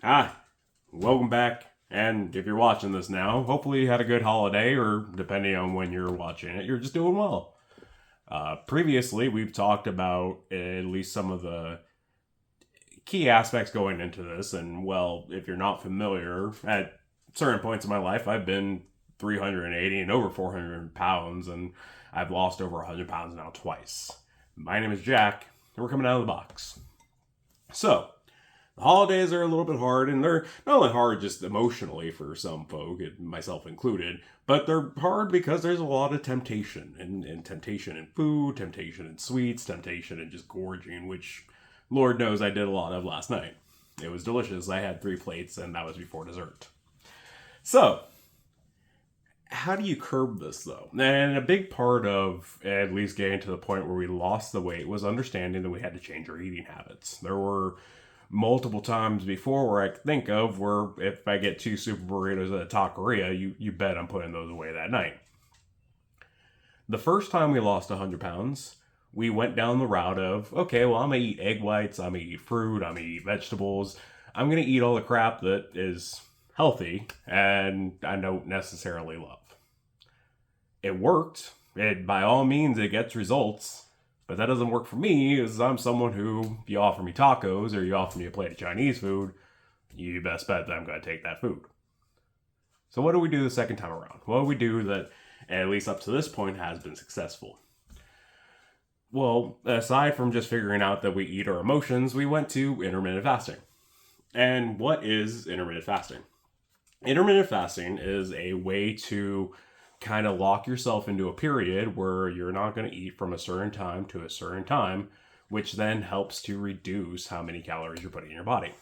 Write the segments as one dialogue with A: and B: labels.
A: Hi, welcome back. And if you're watching this now, hopefully you had a good holiday, or depending on when you're watching it, you're just doing well. Previously, we've talked about at least some of the key aspects going into this. And well, if you're not familiar, at certain points in my life, I've been 380 and over 400 pounds, and I've lost over 100 pounds now twice. My name is Jack, and we're coming out of the box. So, the holidays are a little bit hard, and they're not only hard just emotionally for some folk, myself included, but they're hard because there's a lot of temptation, and temptation in food, temptation in sweets, temptation in just gorging, which Lord knows I did a lot of last night. It was delicious. I had 3 plates, and that was before dessert. So, how do you curb this though? And a big part of at least getting to the point where we lost the weight was understanding that we had to change our eating habits. There were multiple times before where I could think of where if I get 2 super burritos at a taqueria, you bet I'm putting those away that night. The first time we lost 100 pounds, we went down the route of, okay, well, I'm going to eat egg whites, I'm going to eat fruit, I'm going to eat vegetables, I'm going to eat all the crap that is healthy and I don't necessarily love. It worked. By all means, it gets results. But that doesn't work for me, as I'm someone who, if you offer me tacos or you offer me a plate of Chinese food, you best bet that I'm going to take that food. So what do we do the second time around? What do we do that, at least up to this point, has been successful? Well, aside from just figuring out that we eat our emotions, we went to intermittent fasting. And what is intermittent fasting? Intermittent fasting is a way to kind of lock yourself into a period where you're not going to eat from a certain time to a certain time, which then helps to reduce how many calories you're putting in your body.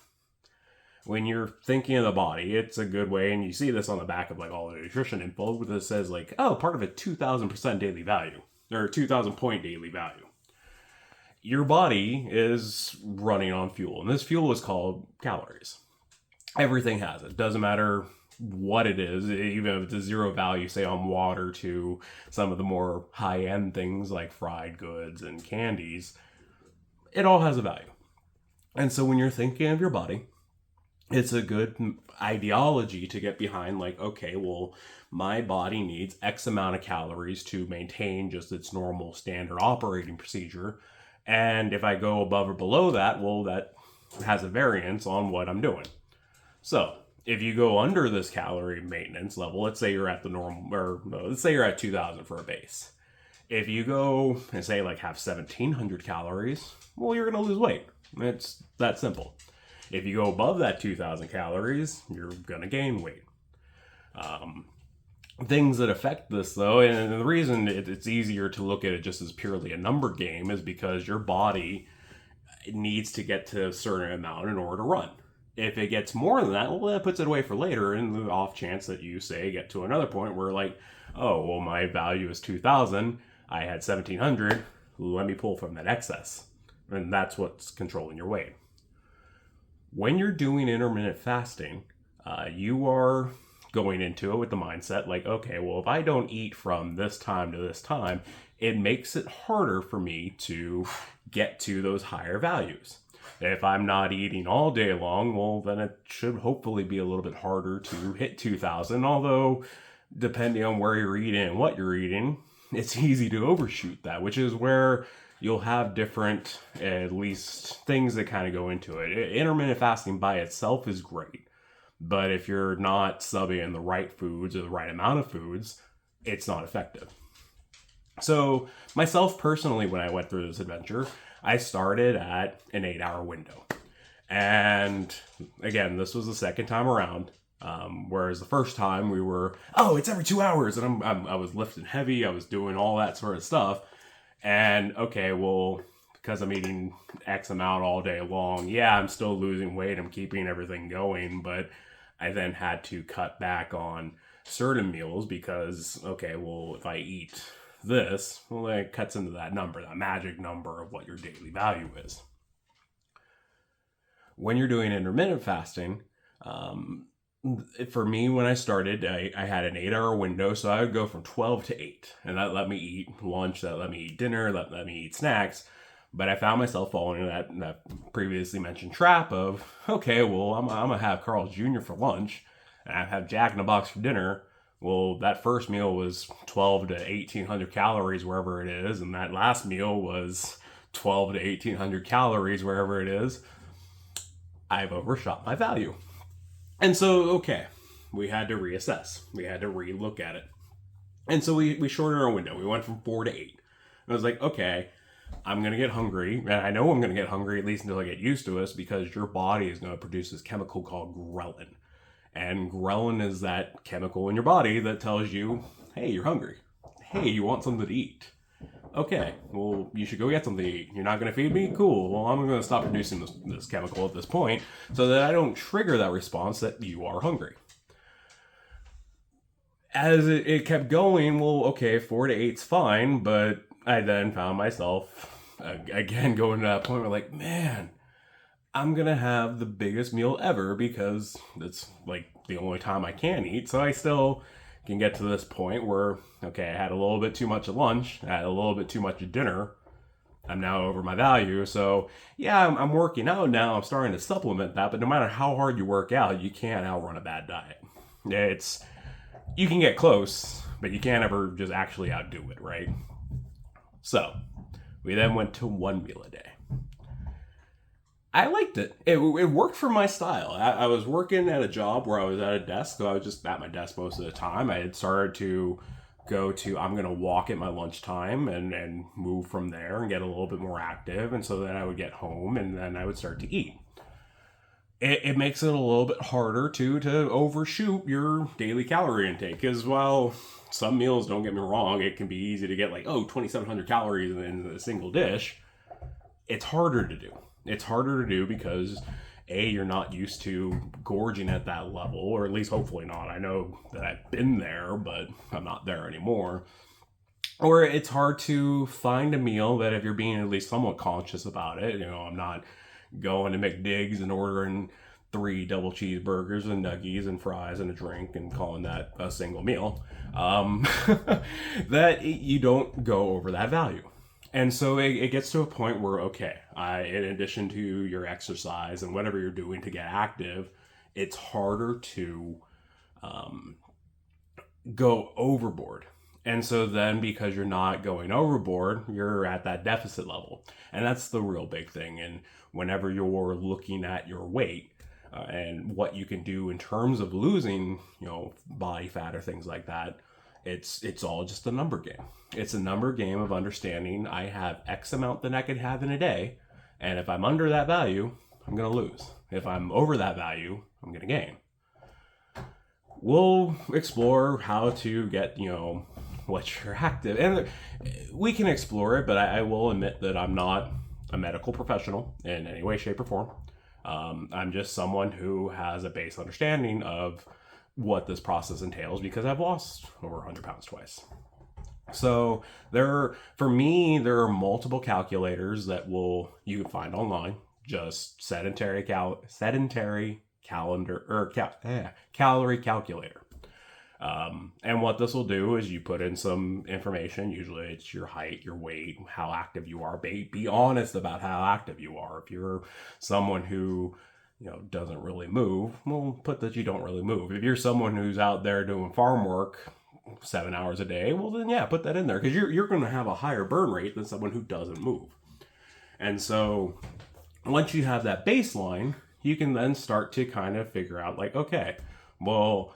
A: When you're thinking of the body, it's a good way, and you see this on the back of like all the nutrition info that says like, oh, part of a 2,000% daily value, or 2,000 point daily value. Your body is running on fuel, and this fuel is called calories. Everything has it. Doesn't matter what it is, even if it's a zero value, say on water, to some of the more high-end things like fried goods and candies, it all has a value. And so when you're thinking of your body, it's a good ideology to get behind, like, okay, well, my body needs X amount of calories to maintain just its normal standard operating procedure. And if I go above or below that, well, that has a variance on what I'm doing. So if you go under this calorie maintenance level, let's say you're at the normal, or no, let's say you're at 2,000 for a base. If you go and say like have 1,700 calories, well, you're going to lose weight. It's that simple. If you go above that 2,000 calories, you're going to gain weight. Things that affect this though, and the reason it's easier to look at it just as purely a number game is because your body needs to get to a certain amount in order to run. If it gets more than that, well, that puts it away for later, in the off chance that you say get to another point where like, oh, well, my value is 2,000, I had 1,700, let me pull from that excess. And that's what's controlling your weight. When you're doing intermittent fasting, you are going into it with the mindset like, okay, well, if I don't eat from this time to this time, it makes it harder for me to get to those higher values. If I'm not eating all day long, well, then it should hopefully be a little bit harder to hit 2,000. Although, depending on where you're eating and what you're eating, it's easy to overshoot that, which is where you'll have different, at least, things that kind of go into it. Intermittent fasting by itself is great. But if you're not subbing in the right foods or the right amount of foods, it's not effective. So, myself personally, when I went through this adventure, I started at an 8-hour window. And again, this was the second time around. Whereas the first time we were, oh, it's every 2 hours. And I was lifting heavy. I was doing all that sort of stuff. And okay, well, because I'm eating X amount all day long, yeah, I'm still losing weight. I'm keeping everything going. But I then had to cut back on certain meals because, okay, well, if I eat this, well, it cuts into that number, that magic number of what your daily value is. When you're doing intermittent fasting, for me, when I started, I had an 8-hour window, so I would go from 12 to 8, and that let me eat lunch, that let me eat dinner, that let me eat snacks. But I found myself falling in that previously mentioned trap of, okay, well, I'm going to have Carl's Jr. for lunch, and I have Jack in the Box for dinner. Well, that first meal was 12 to 1,800 calories, wherever it is, and that last meal was 12 to 1,800 calories, wherever it is. I've overshot my value. And so, okay, we had to reassess. We had to re-look at it. And so we shortened our window. We went from 4 to 8. And I was like, okay, I'm going to get hungry. And I know I'm going to get hungry at least until I get used to it, because your body is going to produce this chemical called ghrelin. And ghrelin is that chemical in your body that tells you, hey, you're hungry. Hey, you want something to eat. Okay, well, you should go get something to eat. You're not going to feed me? Cool. Well, I'm going to stop producing this chemical at this point so that I don't trigger that response that you are hungry. As it kept going, well, okay, 4 to 8's fine, but I then found myself, again, going to that point where, like, man, I'm going to have the biggest meal ever because it's, like, the only time I can eat. So I still can get to this point where, okay, I had a little bit too much at lunch, I had a little bit too much at dinner, I'm now over my value. So yeah, I'm working out now, I'm starting to supplement that, but no matter how hard you work out, you can't outrun a bad diet. You can get close, but you can't ever just actually outdo it, right? So we then went to 1 meal a day. I liked it. It worked for my style. I was working at a job where I was at a desk, so I was just at my desk most of the time. I had started to I'm going to walk at my lunchtime and move from there and get a little bit more active. And so then I would get home and then I would start to eat. It makes it a little bit harder to overshoot your daily calorie intake, because while some meals, don't get me wrong, it can be easy to get like, 2,700 calories in a single dish. It's harder to do. It's harder to do because you're not used to gorging at that level, or at least hopefully not. I know that I've been there, but I'm not there anymore. Or it's hard to find a meal that, if you're being at least somewhat conscious about it, I'm not going to McDiggs and ordering 3 double cheeseburgers and nuggies and fries and a drink and calling that a single meal, that you don't go over that value. And so it gets to a point where, okay, in addition to your exercise and whatever you're doing to get active, it's harder to go overboard. And so then, because you're not going overboard, you're at that deficit level. And that's the real big thing. And whenever you're looking at your weight and what you can do in terms of losing, body fat or things like that, it's all just a number game. It's a number game of understanding I have X amount that I could have in a day, and if I'm under that value, I'm going to lose. If I'm over that value, I'm going to gain. We'll explore how to get, what you're active. And we can explore it, but I will admit that I'm not a medical professional in any way, shape, or form. I'm just someone who has a base understanding of what this process entails, because I've lost over 100 pounds twice. So for me, there are multiple calculators that you can find online. Just sedentary calendar or calorie calculator. And what this will do is you put in some information. Usually it's your height, your weight, how active you are. Be honest about how active you are. If you're someone who doesn't really move, well, put that you don't really move. If you're someone who's out there doing farm work 7 hours a day, well then yeah, put that in there, because you're going to have a higher burn rate than someone who doesn't move. And so once you have that baseline, you can then start to kind of figure out, like, okay, well,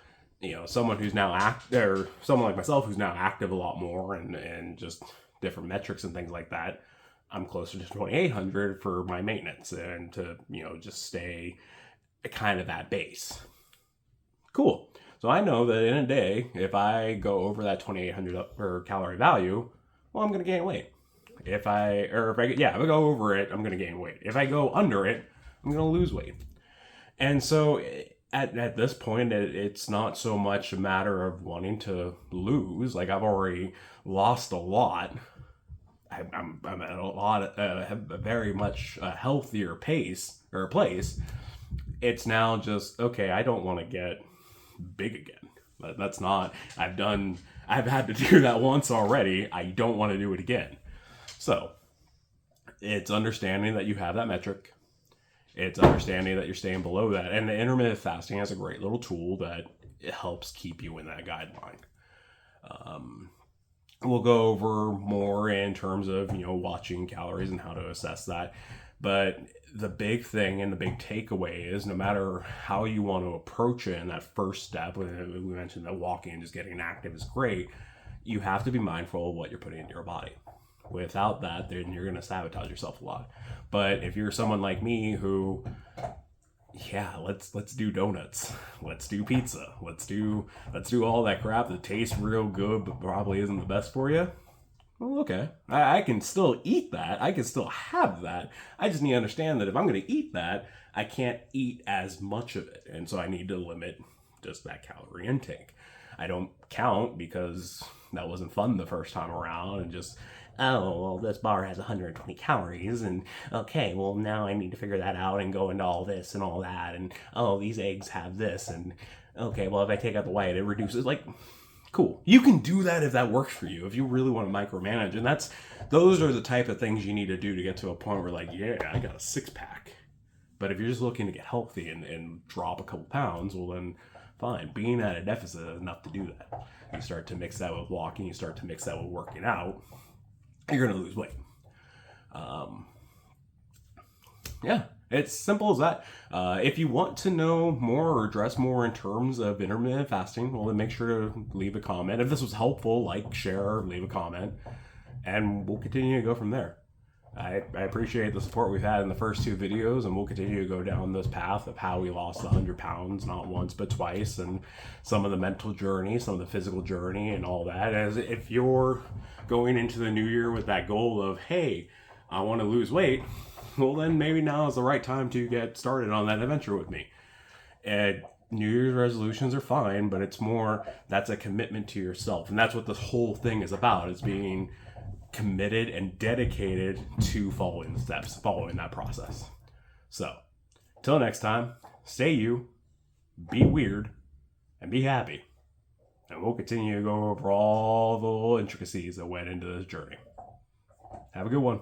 A: someone who's now or someone like myself who's now active a lot more and just different metrics and things like that, I'm closer to 2,800 for my maintenance and to, just stay kind of at base. Cool. So I know that in a day, if I go over that 2,800 per calorie value, well, I'm going to gain weight. If I go over it, I'm going to gain weight. If I go under it, I'm going to lose weight. And so at this point, it's not so much a matter of wanting to lose. Like, I've already lost a lot. I'm at a very much a healthier place. It's now just, okay, I don't want to get big again. That's not, I've had to do that once already. I don't want to do it again. So It's understanding that you have that metric. It's understanding that you're staying below that. And the intermittent fasting has a great little tool that it helps keep you in that guideline. We'll go over more in terms of, watching calories and how to assess that. But the big thing and the big takeaway is no matter how you want to approach it in that first step, we mentioned that walking and just getting active is great, you have to be mindful of what you're putting into your body. Without that, then you're going to sabotage yourself a lot. But if you're someone like me who, let's do donuts, let's do pizza, let's do all that crap that tastes real good but probably isn't the best for you. Well, okay, I can still eat that. I can still have that. I just need to understand that if I'm going to eat that, I can't eat as much of it. And so I need to limit just that calorie intake. I don't count because that wasn't fun the first time around, and just, oh, well, this bar has 120 calories, and okay, well, now I need to figure that out and go into all this and all that, and oh, these eggs have this, and okay, well, if I take out the white, it reduces, cool. You can do that if that works for you, if you really want to micromanage, and those are the type of things you need to do to get to a point where, I got a six-pack. But if you're just looking to get healthy and drop a couple pounds, well, then fine. Being at a deficit is enough to do that. You start to mix that with walking, you start to mix that with working out, you're going to lose weight. It's simple as that. If you want to know more or address more in terms of intermittent fasting, well, then make sure to leave a comment. If this was helpful, like, share, leave a comment, and we'll continue to go from there. I appreciate the support we've had in the first two videos, and we'll continue to go down this path of how we lost 100 pounds, not once but twice, and some of the mental journey, some of the physical journey, and all that. As if you're going into the new year with that goal of, hey, I want to lose weight, well, then maybe now is the right time to get started on that adventure with me. And New Year's resolutions are fine, but it's more, that's a commitment to yourself, and that's what this whole thing is about, is being committed and dedicated to following the steps, following that process. So, till next time, stay you, be weird, and be happy. And we'll continue to go over all the little intricacies that went into this journey. Have a good one.